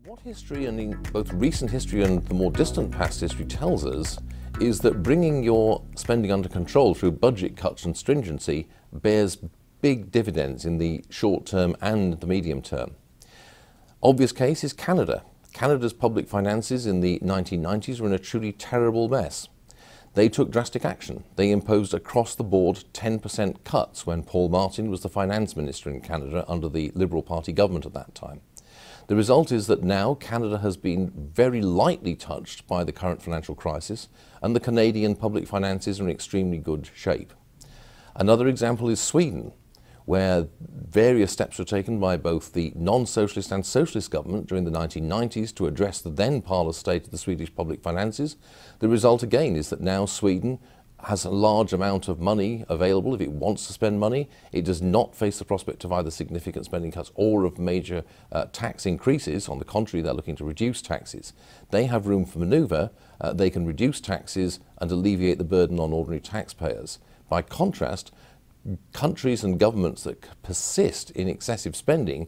What history, and in both recent history and the more distant past history, tells us is that bringing your spending under control through budget cuts and stringency bears big dividends in the short term and the medium term. Obvious case is Canada. Canada's public finances in the 1990s were in a truly terrible mess. They took drastic action. They imposed across-the-board 10% cuts when Paul Martin was the finance minister in Canada under the Liberal Party government at that time. The result is that now Canada has been very lightly touched by the current financial crisis, and the Canadian public finances are in extremely good shape. Another example is Sweden, where various steps were taken by both the non-socialist and socialist government during the 1990s to address the then parlous state of the Swedish public finances. The result again is that now Sweden has a large amount of money available if it wants to spend money. It does not face the prospect of either significant spending cuts or of major tax increases. On the contrary, they're looking to reduce taxes. They have room for manoeuvre. They can reduce taxes and alleviate the burden on ordinary taxpayers. By contrast, countries and governments that persist in excessive spending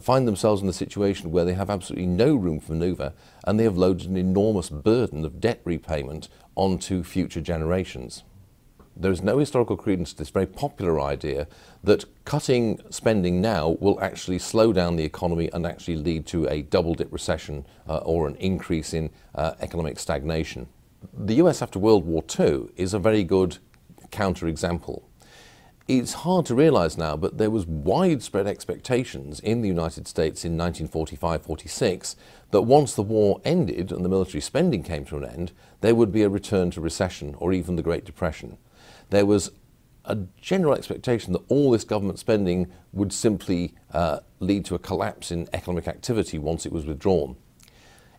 find themselves in a situation where they have absolutely no room for manoeuvre, and they have loaded an enormous burden of debt repayment onto future generations. There is no historical credence to this very popular idea that cutting spending now will actually slow down the economy and actually lead to a double-dip recession or an increase in economic stagnation. The US after World War II is a very good counterexample. It's hard to realise now, but there was widespread expectations in the United States in 1945-46 that once the war ended and the military spending came to an end, there would be a return to recession or even the Great Depression. There was a general expectation that all this government spending would simply lead to a collapse in economic activity once it was withdrawn.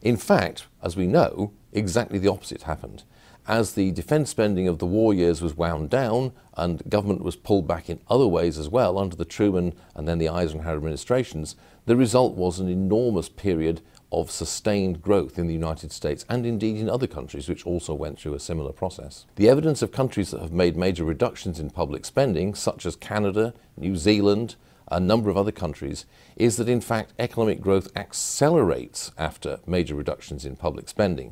In fact, as we know, exactly the opposite happened. As the defence spending of the war years was wound down and government was pulled back in other ways as well under the Truman and then the Eisenhower administrations, the result was an enormous period of sustained growth in the United States and indeed in other countries which also went through a similar process. The evidence of countries that have made major reductions in public spending, such as Canada, New Zealand, a number of other countries, is that in fact economic growth accelerates after major reductions in public spending.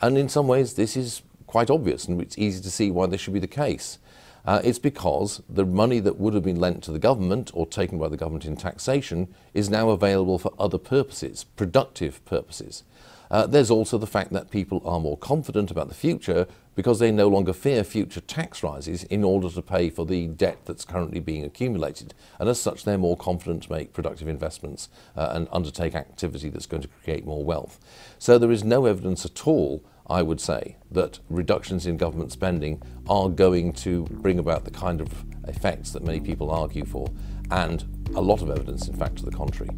And in some ways this is quite obvious, and it's easy to see why this should be the case. It's because the money that would have been lent to the government or taken by the government in taxation is now available for other purposes, productive purposes. There's also the fact that people are more confident about the future because they no longer fear future tax rises in order to pay for the debt that's currently being accumulated. And as such, they're more confident to make productive investments and undertake activity that's going to create more wealth. So there is no evidence at all, I would say, that reductions in government spending are going to bring about the kind of effects that many people argue for, and a lot of evidence, in fact, to the contrary.